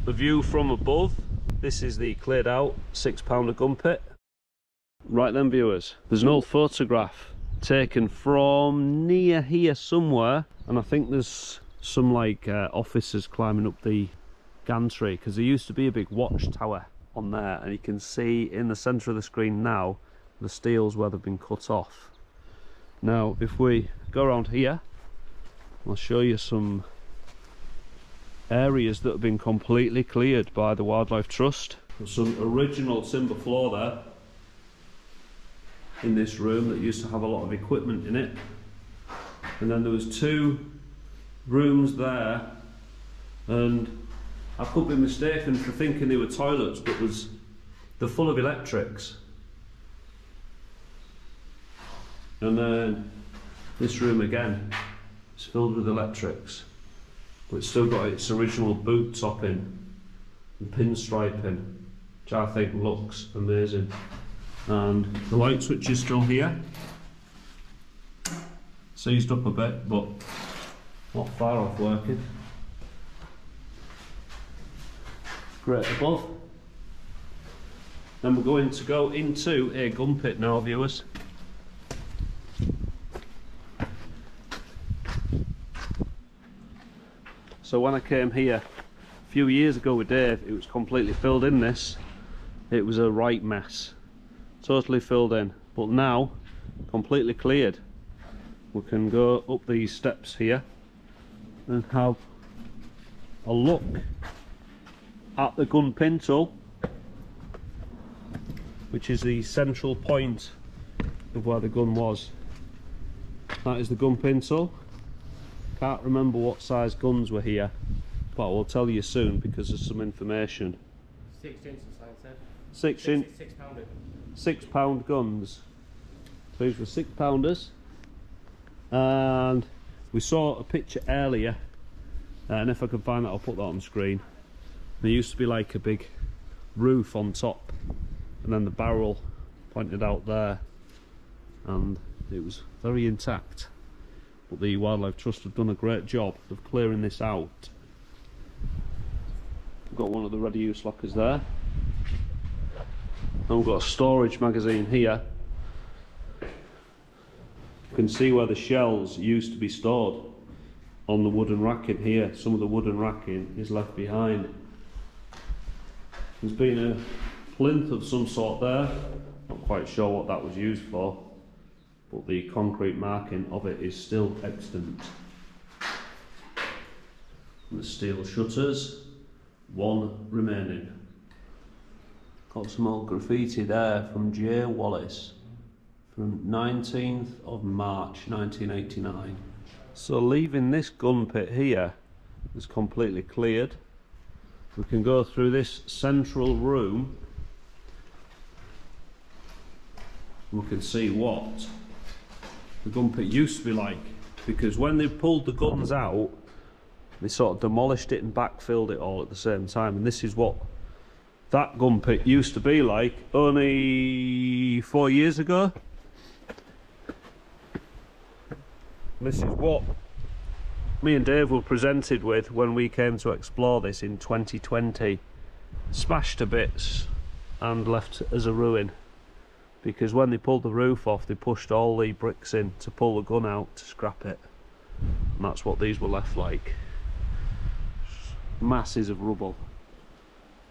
the view from above. This is the cleared out 6-pounder gun pit. Right then viewers, there's an old photograph taken from near here somewhere, and I think there's some like officers climbing up the gantry, because there used to be a big watchtower on there, and you can see in the centre of the screen now the steels where they've been cut off. Now if we go around here, I'll show you some areas that have been completely cleared by the Wildlife Trust. There's some original timber floor there in this room that used to have a lot of equipment in it, and then there was 2 rooms there, and I could be mistaken for thinking they were toilets, but they're full of electrics. And then this room again is filled with electrics, but it's still got its original boot topping and pinstriping, which I think looks amazing. And the light switch is still here, seized up a bit, but not far off working. Great above. Then we're going to go into a gun pit now, viewers. So when I came here a few years ago with Dave, it was completely filled in. This, it was a right mess, totally filled in, but now completely cleared. We can go up these steps here and have a look at the gun pintle, which is the central point of where the gun was. That is the gun pintle. Can't remember what size guns were here, but I will tell you soon because there's some information. 6 inches, I said. 6 inch. 6-pounder. 6-pound guns. So these were 6-pounders, and we saw a picture earlier, and if I can find that I'll put that on the screen. There used to be like a big roof on top, and then the barrel pointed out there, and it was very intact. But the Wildlife Trust have done a great job of clearing this out. We've got one of the ready-use lockers there, and we've got a storage magazine here. You can see where the shells used to be stored on the wooden racking here. Some of the wooden racking is left behind. There's been a plinth of some sort there, not quite sure what that was used for, but the concrete marking of it is still extant. And the steel shutters, 1 remaining. Got some old graffiti there from J. Wallace from 19th of March 1989. So leaving this gun pit here is completely cleared. We can go through this central room and we can see what the gun pit used to be like, because when they pulled the guns out they sort of demolished it and backfilled it all at the same time, and this is what that gun pit used to be like only 4 years ago. This is what me and Dave were presented with when we came to explore this in 2020. Smashed to bits and left as a ruin, because when they pulled the roof off they pushed all the bricks in to pull the gun out to scrap it, and that's what these were left like. Masses of rubble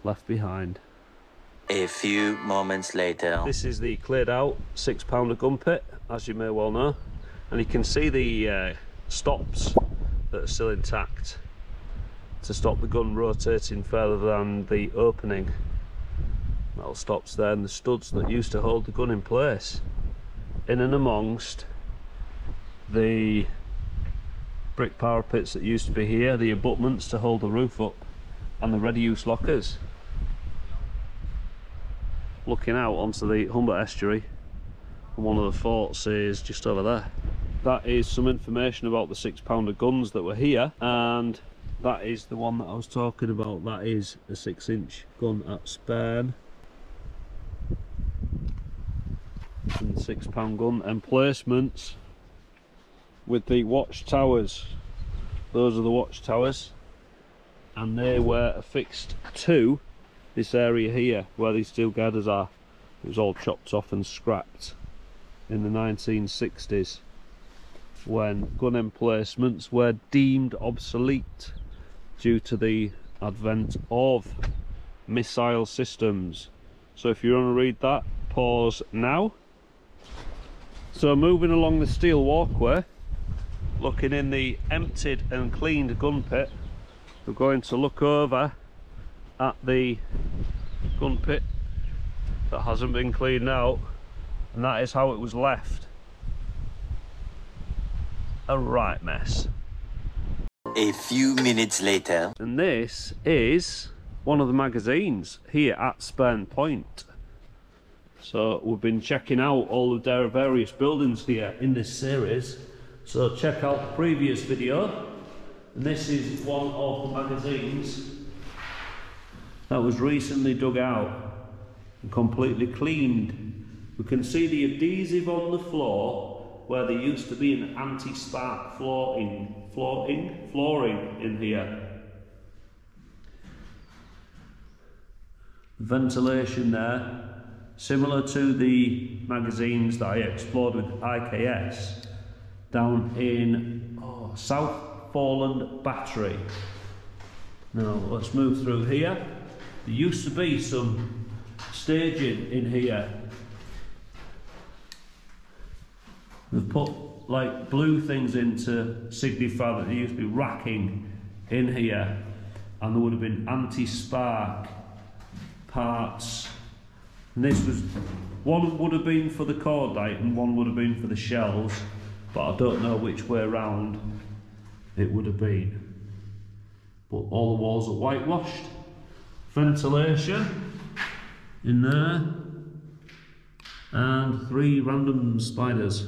left behind. A few moments later. This is the cleared out 6-pounder gun pit, as you may well know, and you can see the stops that are still intact to stop the gun rotating further than the opening. Metal stops there, and the studs that used to hold the gun in place in and amongst the brick parapets that used to be here, the abutments to hold the roof up, and the ready-use lockers. Looking out onto the Humber estuary, and one of the forts is just over there. That is some information about the 6-pounder guns that were here, and that is the one that I was talking about. That is a 6-inch gun at Spurn. And the 6-pound gun emplacements with the watchtowers. Those are the watchtowers, and they were affixed to this area here where these steel girders are. It was all chopped off and scrapped in the 1960s when gun emplacements were deemed obsolete due to the advent of missile systems. So if you want to read that, pause now. So moving along the steel walkway, looking in the emptied and cleaned gun pit, we're going to look over at the gun pit that hasn't been cleaned out, and that is how it was left. A right mess. A few minutes later. And this is one of the magazines here at Spurn Point. So we've been checking out all of their various buildings here in this series. So check out the previous video. And this is one of the magazines that was recently dug out and completely cleaned. We can see the adhesive on the floor where there used to be an anti-spark flooring in here. Ventilation there, similar to the magazines that I explored with IKS down in South Foreland Battery. Now let's move through here. There used to be some staging in here. They've put like blue things in to signify that there used to be racking in here, and there would have been anti-spark parts. And this was, one would have been for the cordite and one would have been for the shells, but I don't know which way around it would have been. But all the walls are whitewashed. Ventilation in there, and 3 random spiders.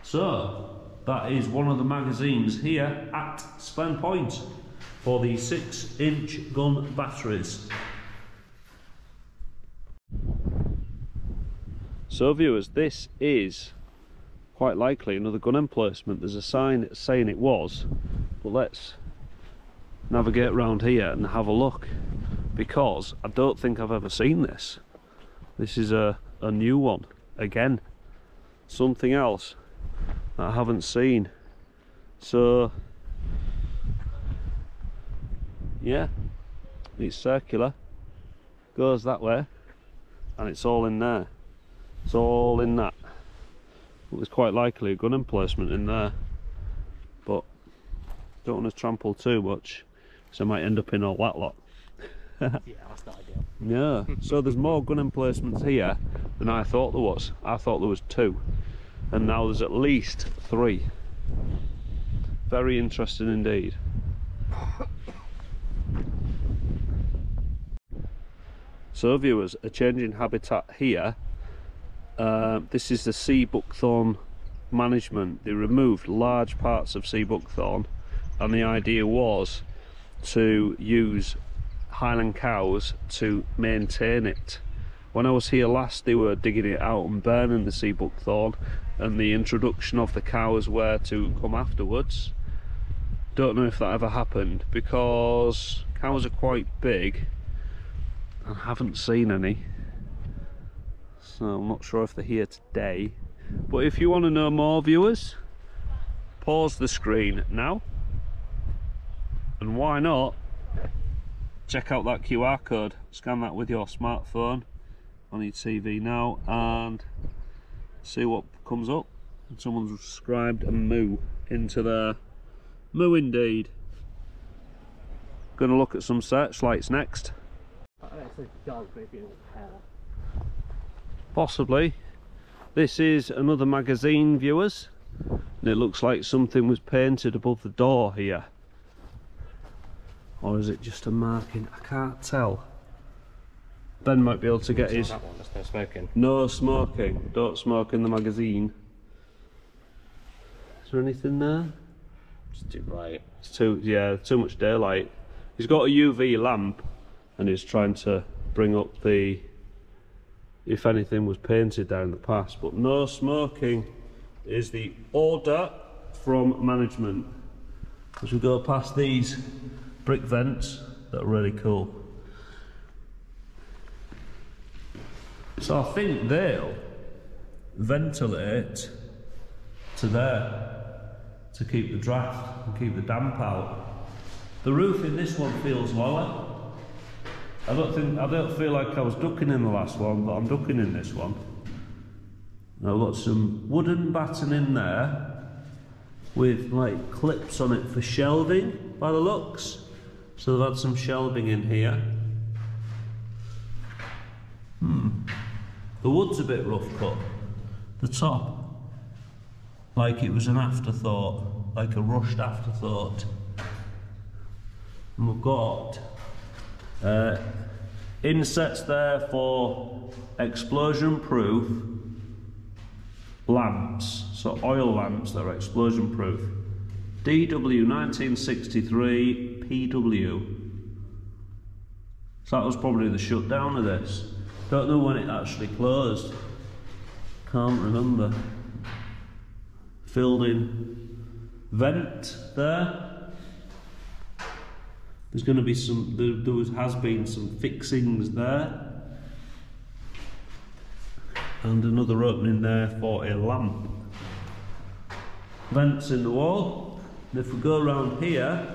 So that is one of the magazines here at Spurn Point for the 6-inch gun batteries. So viewers, this is quite likely another gun emplacement. There's a sign saying it was, but let's navigate around here and have a look, because I don't think I've ever seen this. This is a new one. Again, something else that I haven't seen. So yeah, it's circular, goes that way, and it's all in there. It's all in that. There's quite likely a gun emplacement in there, but don't want to trample too much, so I might end up in all that lot. Yeah, that's not ideal. Yeah, so there's more gun emplacements here than I thought there was. I thought there was 2, and now there's at least 3. Very interesting indeed. So viewers, a change in habitat here. This is the sea buckthorn management. They removed large parts of sea buckthorn, and the idea was to use Highland cows to maintain it. When I was here last, they were digging it out and burning the sea buckthorn, and the introduction of the cows were to come afterwards. Don't know if that ever happened, because cows are quite big and I haven't seen any, so I'm not sure if they're here today. But if you want to know more, viewers, pause the screen now, and why not check out that QR code, scan that with your smartphone on your TV now and see what comes up. And someone's subscribed a moo into their moo indeed. Gonna look at some searchlights next. That's a dog maybe in a hair. Possibly. This is another magazine, viewers, and it looks like something was painted above the door here. Or is it just a marking? I can't tell. Ben might be able to get his... That one, there's no smoking. No smoking. Don't smoke in the magazine. Is there anything there? It's too bright. It's too, yeah, too much daylight. He's got a UV lamp and he's trying to bring up the... if anything was painted there in the past. But no smoking is the order from management. as we go past these brick vents that are really cool. So I think they'll ventilate to there to keep the draft and keep the damp out. The roof in this one feels lower. I don't feel like I was ducking in the last one, but I'm ducking in this one. Now I've got some wooden batten in there with like clips on it for shelving by the looks. So they've had some shelving in here. The wood's a bit rough cut. The top, like it was an afterthought, like a rushed afterthought. And we've got insets there for explosion proof lamps, so oil lamps that are explosion proof. DW 1963 PW. So that was probably the shutdown of this. Don't know when it actually closed. Can't remember. Filled in vent there. There's going to be some, has been some fixings there. And another opening there for a lamp. Vents in the wall. And if we go around here,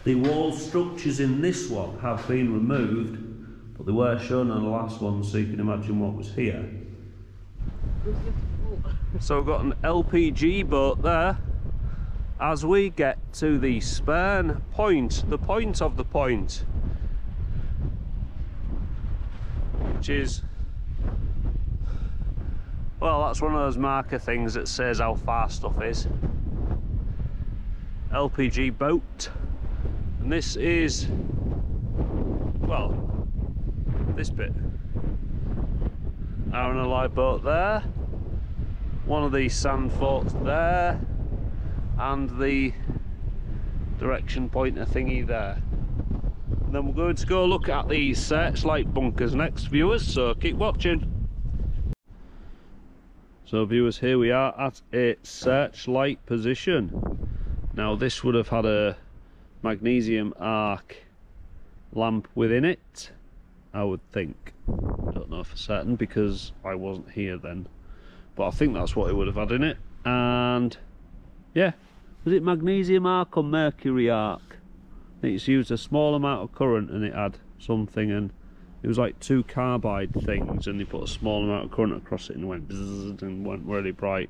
the wall structures in this one have been removed, but they were shown on the last one, so you can imagine what was here. So we've got an LPG boat there as we get to the Spurn Point, the point of the point, which is, well, that's one of those marker things that says how far stuff is. LPG boat. And this is, well, this bit. Hour and a lifeboat there. One of these sand forts there. And the direction pointer thingy there. And then we're going to go look at the searchlight bunkers next, viewers, so keep watching. So viewers, here we are at a searchlight position. Now this would have had a magnesium arc lamp within it, I would think. Don't know for certain because I wasn't here then, but I think that's what it would have had in it. And yeah, was it magnesium arc or mercury arc? I think it's used a small amount of current and it had something, and it was like two carbide things, and they put a small amount of current across it and it went bzzz and went really bright.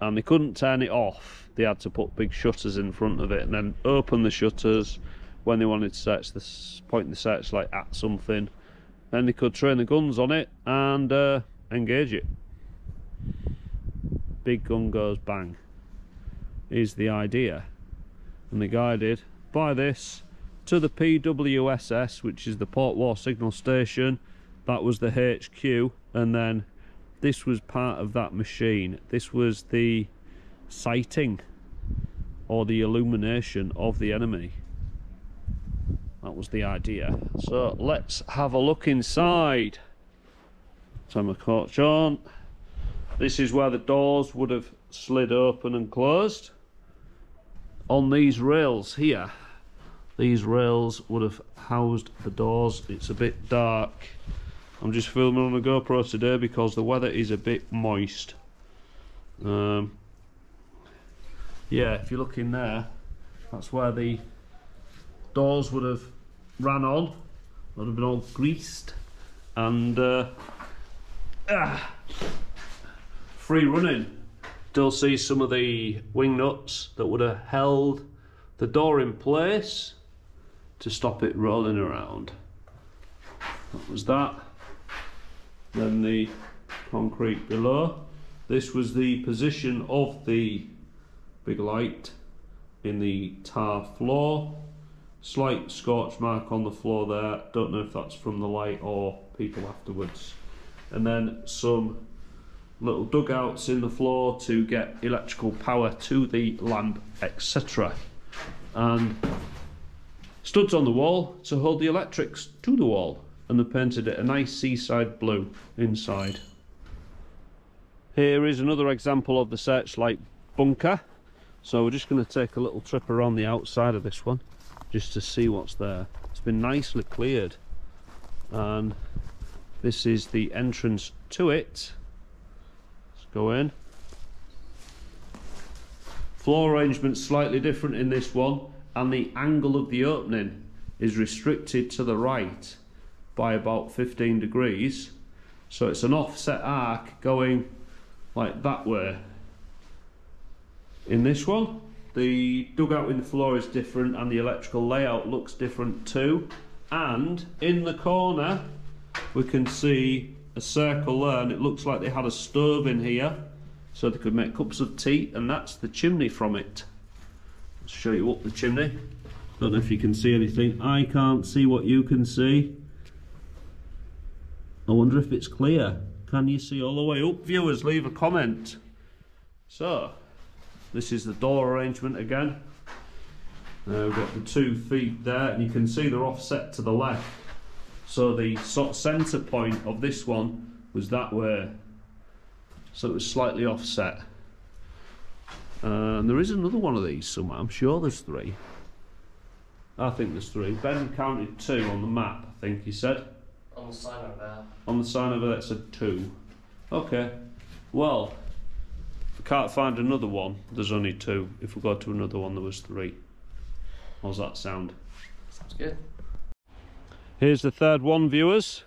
And they couldn't turn it off. They had to put big shutters in front of it and then open the shutters when they wanted to search point the searchlight at something. Then they could train the guns on it and engage it. Big gun goes bang is the idea. And they guided by this to the PWSS, which is the Port War Signal Station. That was the HQ, and then this was part of that machine. This was the sighting or the illumination of the enemy. That was the idea. So let's have a look inside. Turn my torch on. This is where the doors would have slid open and closed. On these rails here, these rails would have housed the doors. It's a bit dark. I'm just filming on a GoPro today because the weather is a bit moist. Yeah, if you look in there, that's where the doors would have ran on. Would have been all greased and free running. Still see some of the wing nuts that would have held the door in place to stop it rolling around. That was that. Then the concrete below. This was the position of the big light in the tar floor. Slight scorch mark on the floor there. Don't know if that's from the light or people afterwards. And then some little dugouts in the floor to get electrical power to the lamp, etc. And studs on the wall to hold the electrics to the wall. And they painted it a nice seaside blue inside. Here is another example of the searchlight bunker. So we're just going to take a little trip around the outside of this one just to see what's there. It's been nicely cleared, and this is the entrance to it. Let's go in. Floor arrangement slightly different in this one, and the angle of the opening is restricted to the right by about 15 degrees. So it's an offset arc going like that way. In this one, the dugout in the floor is different, and the electrical layout looks different too. And in the corner, we can see a circle there, and it looks like they had a stove in here, so they could make cups of tea, and that's the chimney from it. Let's show you up the chimney. Don't know if you can see anything. I can't see what you can see. I wonder if it's clear. Can you see all the way up? Viewers, leave a comment. So, this is the door arrangement again. We've got the 2 feet there, and you can see they're offset to the left. So the sort of centre point of this one was that way. So it was slightly offset. And there is another one of these somewhere. I'm sure there's 3. I think there's 3. Ben counted 2 on the map, I think he said. On the sign over there. On the sign over there it said 2. Okay. Well, if we can't find another one, there's only 2. If we go to another one, there was 3. How's that sound? Sounds good. Here's the third one, viewers.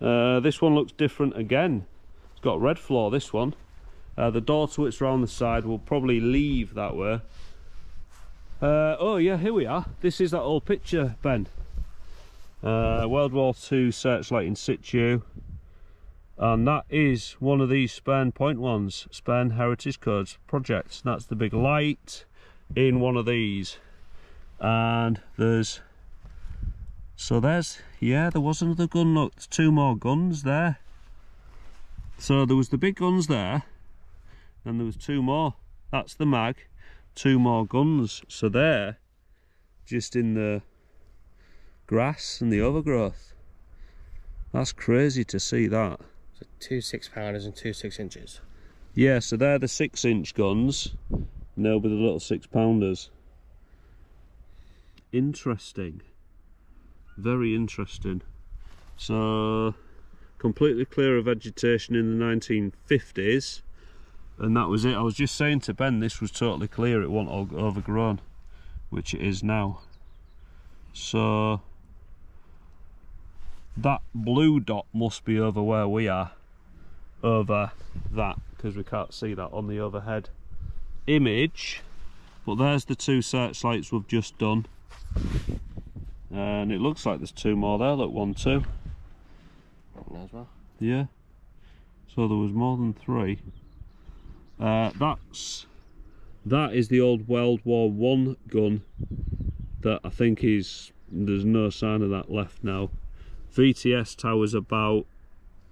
This one looks different again. It's got a red floor, this one. The door to it's round the side. Will probably leave that way. Oh yeah, here we are. This is that old picture, Ben. World War II searchlight in situ. And that is one of these Spurn Point ones. Spurn Heritage Codes projects. That's the big light in one of these. And there's... So there's... Yeah, there was another gun. Look, there's 2 more guns there. So there was the big guns there. And there was 2 more. That's the mag. 2 more guns. So they're just in the grass and the overgrowth. That's crazy to see that. So 2 6-pounders and 2 6-inches. Yeah, so they're the 6-inch guns, and they'll be the little 6-pounders. Interesting. Very interesting. So, completely clear of vegetation in the 1950s, and that was it. I was just saying to Ben, this was totally clear, it wasn't all overgrown, which it is now. So, that blue dot must be over where we are, over that, because we can't see that on the overhead image. But there's the 2 searchlights we've just done, and it looks like there's 2 more there. Look, 1, 2. As well. Yeah, so there was more than 3. That is the old World War I gun that I think there's no sign of that left now. VTS tower's about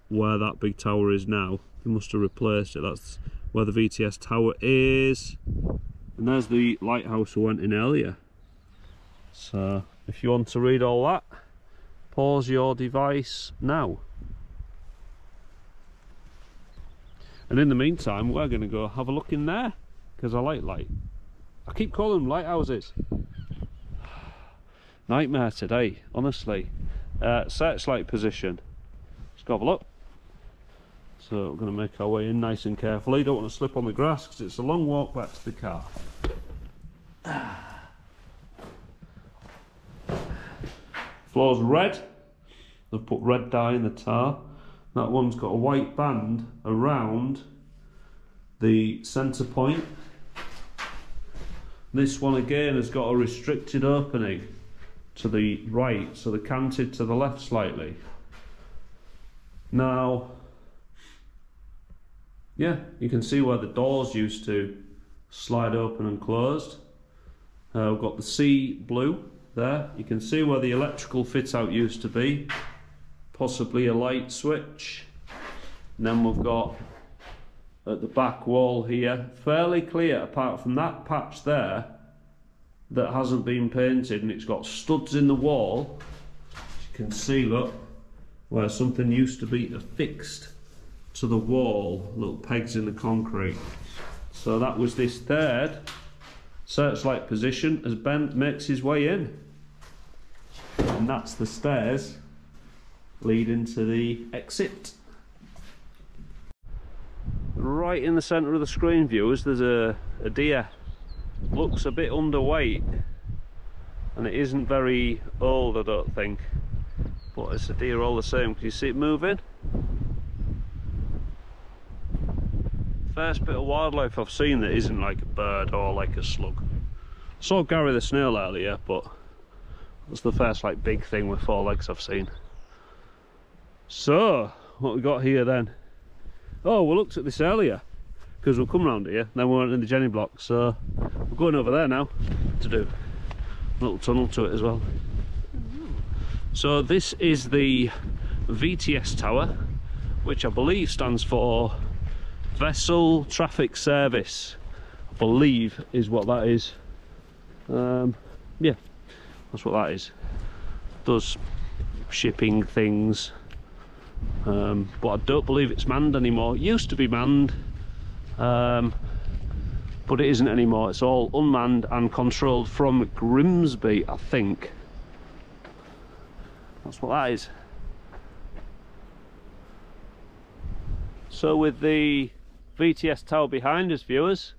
where that big tower is now. They must have replaced it. That's where the VTS tower is. And there's the lighthouse we went in earlier. So if you want to read all that, pause your device now. And in the meantime, we're going to go have a look in there, because I like light. I keep calling them lighthouses. Nightmare today, honestly. Searchlight position. Let's go have a look. So we're going to make our way in nice and carefully. Don't want to slip on the grass because it's a long walk back to the car. Floor's red. They've put red dye in the tar. That one's got a white band around the centre point. This one again has got a restricted opening to the right, so they're canted to the left slightly. Now, yeah, you can see where the doors used to slide open and closed. We've got the sea blue there. You can see where the electrical fit out used to be, possibly a light switch. And then we've got at the back wall here, fairly clear apart from that patch there that hasn't been painted, and it's got studs in the wall. As you can see, look, where something used to be affixed to the wall, little pegs in the concrete. So that was this third searchlight position as Ben makes his way in. And that's the stairs leading to the exit. Right in the centre of the screen, viewers, there's a deer. Looks a bit underweight, and it isn't very old, I don't think, but it's a deer all the same. Can you see it moving? First bit of wildlife I've seen that isn't like a bird or like a slug. Saw Gary the snail earlier, but that's the first like big thing with 4 legs I've seen. So what we got here then? Oh, we looked at this earlier because we'll come round here, then we went in the Jenny block, so we're going over there now to do a little tunnel to it as well. So this is the VTS tower, which I believe stands for Vessel Traffic Service, I believe is what that is. Yeah, that's what that is. Does shipping things, but I don't believe it's manned anymore. It used to be manned, but it isn't anymore. It's all unmanned and controlled from Grimsby, I think. That's what that is. So with the VTS tower behind us, viewers,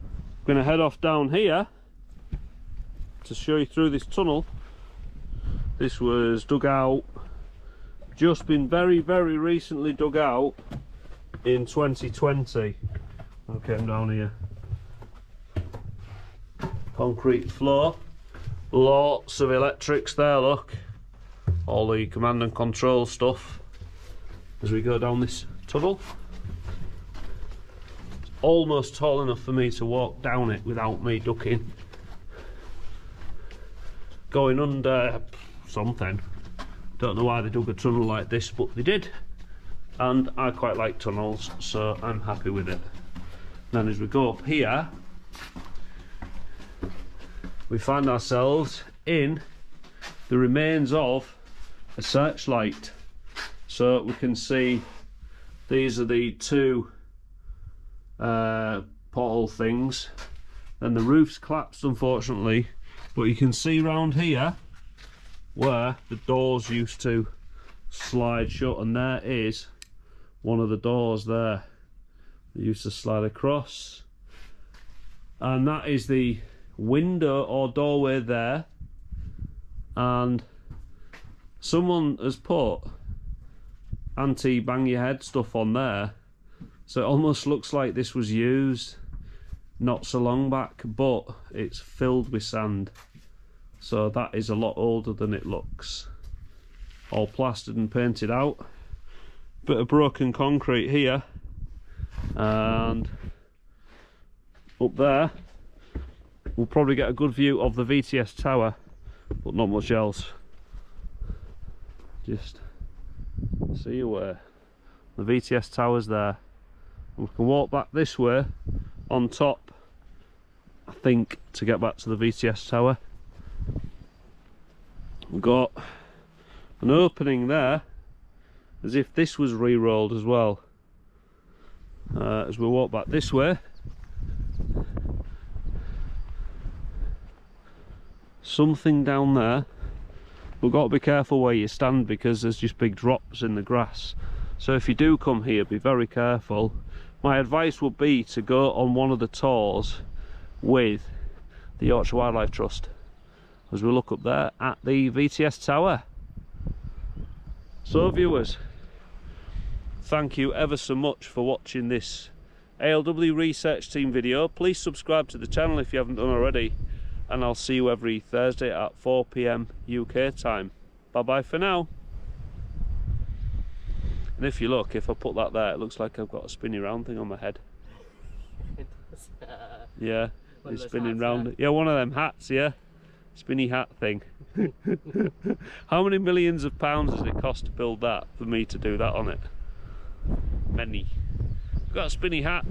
I'm going to head off down here to show you through this tunnel. This was dug out, just been very recently dug out in 2020. I came down here. Concrete floor, lots of electrics there, look. All the command and control stuff as we go down this tunnel. It's almost tall enough for me to walk down it without me ducking. Going under something. Don't know why they dug a tunnel like this, but they did. And I quite like tunnels, so I'm happy with it. Then as we go up here, we find ourselves in the remains of a searchlight. So we can see these are the 2 porthole things. Then the roof's collapsed, unfortunately, but you can see round here where the doors used to slide shut, and there is one of the doors there that used to slide across, and that is the window or doorway there. And someone has put anti-bang your head stuff on there, so it almost looks like this was used not so long back, but it's filled with sand, so that is a lot older than it looks. All plastered and painted out. Bit of broken concrete here, and up there we'll probably get a good view of the VTS tower, but not much else. Just see where the VTS tower's there. And we can walk back this way on top, I think, to get back to the VTS tower. We've got an opening there, as if this was re-rolled as well. As we walk back this way, something down there. We've got to be careful where you stand because there's just big drops in the grass. So if you do come here, be very careful. My advice would be to go on one of the tours with the Yorkshire Wildlife Trust as we look up there at the VTS tower. So viewers, thank you ever so much for watching this ALW research team video. Please subscribe to the channel if you haven't done already, and I'll see you every Thursday at 4 PM UK time. Bye bye for now. And if you look, if I put that there, it looks like I've got a spinny round thing on my head. Yeah, it's spinning round. Yeah, one of them hats, yeah. Spinny hat thing. How many millions of pounds does it cost to build that for me to do that on it? Many. I've got a spinny hat.